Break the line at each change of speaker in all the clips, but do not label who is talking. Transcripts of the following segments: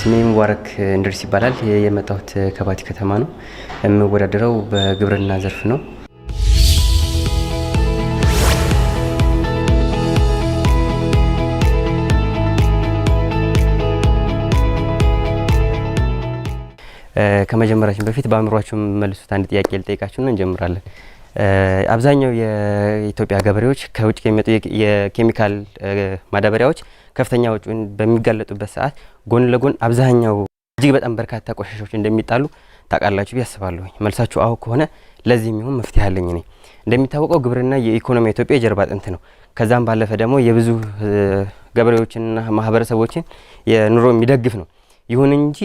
ስሜ ሙባረክ እንድሪስ ይባላል። የመጣሁት ከባቲ ከተማ ነው። የምወዳደረው በግብርና ዘርፍ ነው። ከመጀመራችን በፊት በአእምሯችሁ መልሱት አንድ ጥያቄ ልጠይቃችሁና እንጀምራለን። አብዛኛው የኢትዮጵያ ገበሬዎች ከውጭ የሚመጡ የኬሚካል ማዳበሪያዎች ከፍተኛ ወጪን በሚጋለጡበት ሰዓት ጎን ለጎን አብዛኛው እጅግ በጣም በርካታ ቆሻሻዎች እንደሚጣሉ ታውቃላችሁ ብዬ አስባለሁ። መልሳችሁ አዎ ከሆነ ለዚህ የሚሆን መፍትሄ አለኝ እኔ። እንደሚታወቀው ግብርና የኢኮኖሚ ኢትዮጵያ የጀርባ አጥንት ነው። ከዛም ባለፈ ደግሞ የብዙ ገበሬዎችንና ማህበረሰቦችን የኑሮ የሚደግፍ ነው። ይሁን እንጂ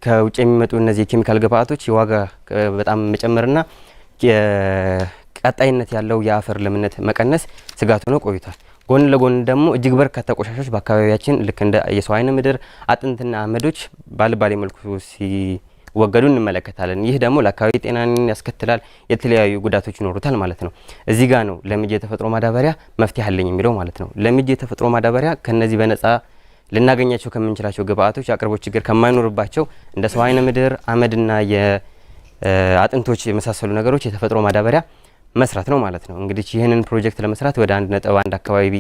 ከውጭ የሚመጡ እነዚህ የኬሚካል ግብአቶች የዋጋ በጣም መጨመርና ቀጣይነት ያለው የአፈር ለምነት መቀነስ ስጋት ሆኖ ቆይቷል። ጎን ለጎን ደግሞ እጅግ በርካታ ቆሻሻዎች በአካባቢያችን ልክ እንደ የሰው አይነ ምድር አጥንትና አመዶች ባልባሌ መልኩ ሲወገዱ እንመለከታለን። ይህ ደግሞ ለአካባቢ ጤናን ያስከትላል፣ የተለያዩ ጉዳቶች ይኖሩታል ማለት ነው። እዚህ ጋር ነው ለምጅ የተፈጥሮ ማዳበሪያ መፍትሄ አለኝ የሚለው ማለት ነው። ለምጅ የተፈጥሮ ማዳበሪያ ከነዚህ በነጻ ልናገኛቸው ከምንችላቸው ግብአቶች አቅርቦት ችግር ከማይኖርባቸው እንደ ሰው አይነ ምድር አመድና የአጥንቶች የመሳሰሉ ነገሮች የተፈጥሮ ማዳበሪያ መስራት ነው ማለት ነው። እንግዲህ ይህንን ፕሮጀክት ለመስራት ወደ 1.1 አካባቢ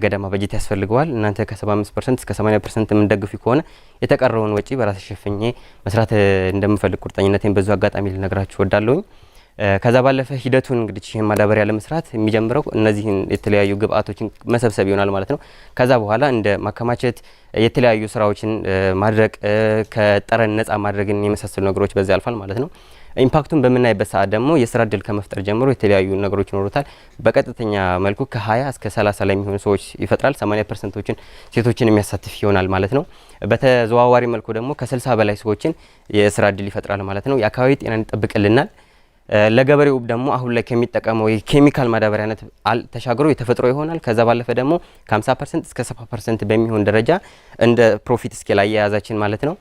ገደማ በጀት ያስፈልገዋል። እናንተ ከ75% እስከ 80% የምንደግፉ ከሆነ የተቀረውን ወጪ በራሴ ሸፍኜ መስራት እንደምፈልግ ቁርጠኝነቴን በዙ አጋጣሚ ልነግራችሁ ወዳለሁኝ። ከዛ ባለፈ ሂደቱን እንግዲህ ይህን ማዳበሪያ ለመስራት የሚጀምረው እነዚህን የተለያዩ ግብአቶችን መሰብሰብ ይሆናል ማለት ነው። ከዛ በኋላ እንደ ማከማቸት፣ የተለያዩ ስራዎችን ማድረግ፣ ከጠረን ነጻ ማድረግን የመሳሰሉ ነገሮች በዚህ ያልፋል ማለት ነው። ኢምፓክቱን በምናይበት ሰዓት ደግሞ የስራ እድል ከመፍጠር ጀምሮ የተለያዩ ነገሮች ይኖሩታል። በቀጥተኛ መልኩ ከ20 እስከ 30 ለሚሆኑ ሰዎች ይፈጥራል። 80%ቶችን ሴቶችን የሚያሳትፍ ይሆናል ማለት ነው። በተዘዋዋሪ መልኩ ደግሞ ከ60 በላይ ሰዎችን የስራ እድል ይፈጥራል ማለት ነው። የአካባቢ ጤናን ይጠብቅልናል። ለገበሬው ደግሞ አሁን ላይ ከሚጠቀመው የኬሚካል ማዳበሪያነት ተሻግሮ የተፈጥሮ ይሆናል። ከዛ ባለፈ ደግሞ ከ50% እስከ 70% በሚሆን ደረጃ እንደ ፕሮፊት ስኬል አያያዛችን ማለት ነው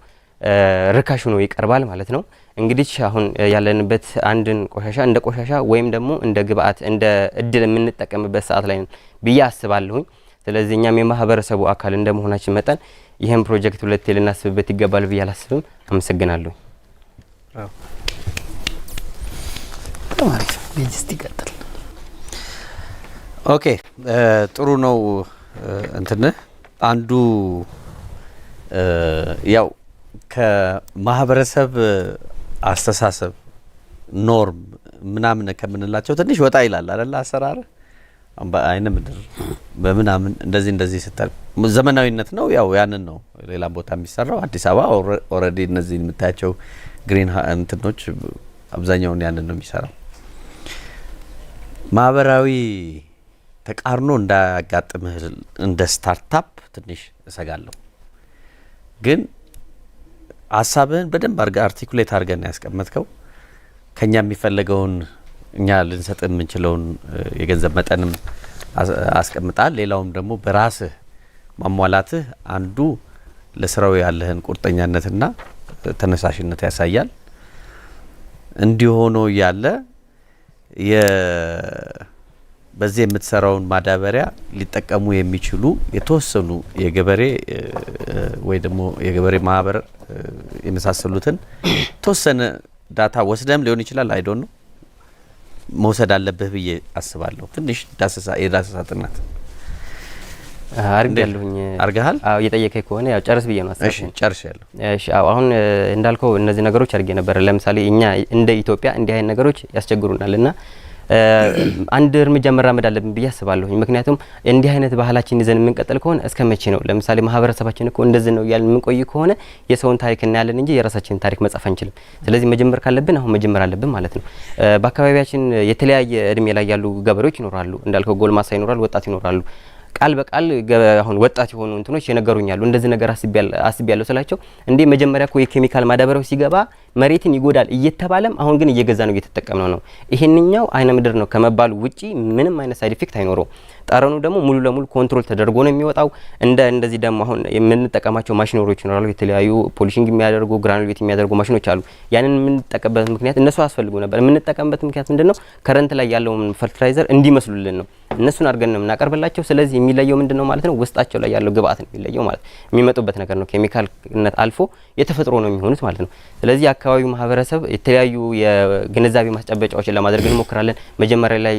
ርካሽ ሆኖ ይቀርባል ማለት ነው። እንግዲህ አሁን ያለንበት አንድን ቆሻሻ እንደ ቆሻሻ ወይም ደግሞ እንደ ግብአት እንደ እድል የምንጠቀምበት ሰዓት ላይ ብዬ አስባለሁኝ። ስለዚህ እኛም የማህበረሰቡ አካል እንደመሆናችን መጠን ይህን ፕሮጀክት ሁለቴ ልናስብበት ይገባል ብዬ አላስብም። አመሰግናለሁ።
ኦኬ ጥሩ ነው። እንትን አንዱ ያው ከማህበረሰብ አስተሳሰብ ኖርም ምናምን ከምንላቸው ትንሽ ወጣ ይላል አይደል? አሰራር አይነ ምድር በምናምን እንደዚህ ስታል ዘመናዊነት ነው። ያው ያንን ነው ሌላ ቦታ የሚሰራው። አዲስ አበባ ኦልሬዲ እነዚህ የምታያቸው ግሪን እንትኖች አብዛኛውን ያንን ነው የሚሰራው። ማህበራዊ ተቃርኖ እንዳያጋጥምህ እንደ ስታርታፕ ትንሽ እሰጋለሁ። ግን ሀሳብህን በደንብ አርቲኩሌት አድርገን ያስቀመጥከው ከኛ የሚፈለገውን እኛ ልንሰጥ የምንችለውን የገንዘብ መጠንም አስቀምጣል። ሌላውም ደግሞ በራስህ ማሟላትህ አንዱ ለስራው ያለህን ቁርጠኛነትና ተነሳሽነት ያሳያል። እንዲሆኖ ያለ በዚህ የምትሰራውን ማዳበሪያ ሊጠቀሙ የሚችሉ የተወሰኑ የገበሬ ወይ ደግሞ የገበሬ ማህበር የመሳሰሉትን ተወሰነ ዳታ ወስደም ሊሆን ይችላል። አይ ዶንት ኖ መውሰድ አለብህ ብዬ አስባለሁ። ትንሽ የዳሰሳ ጥናት
አርጋለሁኝ።
አርጋሃል?
አዎ እየጠየቀኝ ከሆነ ያው ጨርስ ብዬ ነው አስተካክል።
እሺ ጨርሻለሁ።
እሺ አሁን እንዳልከው እነዚህ ነገሮች አርጌ ነበር። ለምሳሌ እኛ እንደ ኢትዮጵያ እንዲህ አይነት ነገሮች ያስቸግሩናልና አንድ እርምጃ መራመድ አለብን ብዬ አስባለሁኝ። ምክንያቱም እንዲህ አይነት ባህላችን ይዘን የምንቀጥል ከሆነ እስከመቼ ነው? ለምሳሌ ማህበረሰባችን እኮ እንደዚህ ነው ያልን የምንቆይ ከሆነ የሰውን ታሪክ እናያለን እንጂ የራሳችንን ታሪክ መጻፍ አንችልም። ስለዚህ መጀመር ካለብን አሁን መጀመር አለብን ማለት ነው። በአካባቢያችን የተለያየ እድሜ ላይ ያሉ ገበሬዎች ይኖራሉ። እንዳልከው ጎልማሳ ይኖራሉ፣ ወጣት ይኖራሉ። ቃል በቃል አሁን ወጣት የሆኑ እንትኖች ይነገሩኛሉ። እንደዚህ ነገር አስቤያለሁ ስላቸው እንዴ መጀመሪያ እኮ የኬሚካል ማዳበሪያው ሲገባ መሬትን ይጎዳል እየተባለም አሁን ግን እየገዛ ነው እየተጠቀምነው ነው። ይሄንኛው አይነ ምድር ነው ከመባሉ ውጪ ምንም አይነት ሳይድ ኢፌክት አይኖረው። ጠረኑ ደግሞ ሙሉ ለሙሉ ኮንትሮል ተደርጎ ነው የሚወጣው። እንደዚህ ደግሞ አሁን የምንጠቀማቸው ማሽነሪዎች ይኖራሉ፣ የተለያዩ ፖሊሽንግ የሚያደርጉ ግራኑሌት የሚያደርጉ ማሽኖች አሉ። ያንን የምንጠቀምበት ምክንያት እነሱ አስፈልጉ ነበር። የምንጠቀምበት ምክንያት ምንድነው? ከረንት ላይ ያለውን ፈርቲላይዘር እንዲመስሉልን ነው። እነሱን አድርገን ነው የምናቀርብላቸው። ስለዚህ የሚለየው ምንድነው ማለት ነው? ውስጣቸው ላይ ያለው ግብአት ነው የሚለየው ማለት ነው። የሚመጡበት ነገር ነው ኬሚካልነት አልፎ የተፈጥሮ ነው የሚሆኑት ማለት ነው። ስለዚህ አካባቢው ማህበረሰብ የተለያዩ የግንዛቤ ማስጨበጫዎችን ለማድረግ እንሞክራለን። መጀመሪያ ላይ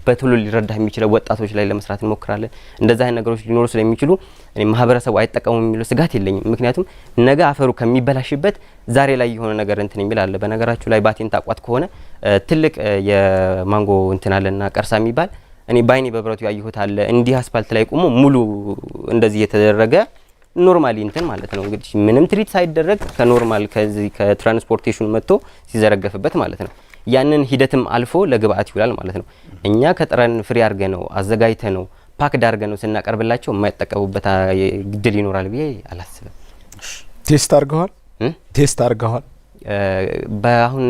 በቶሎ ሊረዳ የሚችለው ወጣቶች ላይ ለመስራት እንሞክራለን። እንደዛ አይነት ነገሮች ሊኖሩ ስለሚችሉ እኔ ማህበረሰቡ አይጠቀሙም የሚለው ስጋት የለኝም። ምክንያቱም ነገ አፈሩ ከሚበላሽበት ዛሬ ላይ የሆነ ነገር እንትን የሚል አለ። በነገራችሁ ላይ ባቴን ታቋት ከሆነ ትልቅ የማንጎ እንትን አለና ቀርሳ የሚባል እኔ ባይኔ በብረቱ ያየሁት አለ። እንዲህ አስፋልት ላይ ቆሞ ሙሉ እንደዚህ የተደረገ ኖርማሊ እንትን ማለት ነው እንግዲህ ምንም ትሪት ሳይደረግ ከኖርማል ከዚህ ከትራንስፖርቴሽኑ መጥቶ ሲዘረገፍበት ማለት ነው። ያንን ሂደትም አልፎ ለግብአት ይውላል ማለት ነው። እኛ ከጥረን ፍሬ አድርገ ነው አዘጋጅተ ነው ፓክ ዳርገ ነው ስናቀርብላቸው የማይጠቀሙበት ግድል ይኖራል ብዬ አላስብም።
ቴስት አድርገዋል?
በአሁን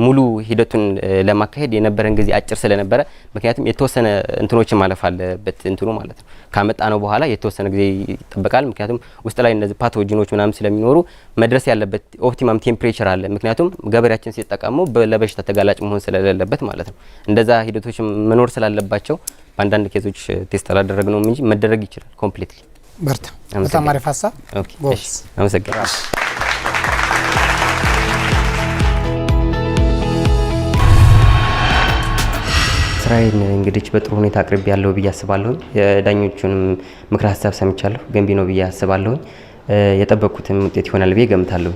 ሙሉ ሂደቱን ለማካሄድ የነበረን ጊዜ አጭር ስለነበረ ምክንያቱም የተወሰነ እንትኖችን ማለፍ አለበት እንትኑ ማለት ነው። ካመጣ ነው በኋላ የተወሰነ ጊዜ ይጠበቃል። ምክንያቱም ውስጥ ላይ እነዚህ ፓቶጂኖች ምናምን ስለሚኖሩ መድረስ ያለበት ኦፕቲማም ቴምፕሬቸር አለ። ምክንያቱም ገበሬያችን ሲጠቀመው ለበሽታ ተጋላጭ መሆን ስለሌለበት ማለት ነው። እንደዛ ሂደቶች መኖር ስላለባቸው በአንዳንድ ኬዞች ቴስት አላደረግነውም እንጂ መደረግ ይችላል ኮምፕሊትሊ።
በርታ። በጣም አሪፍ ሀሳብ።
ኦኬ፣ አመሰግናለሁ። ስራዬን እንግዲህ በጥሩ ሁኔታ አቅርቤ ያለው ብዬ አስባለሁ። የዳኞቹንም ምክረ ሀሳብ ሰምቻለሁ። ገንቢ ነው ብዬ አስባለሁ። የጠበቅኩትም ውጤት ይሆናል ብዬ ገምታለሁ።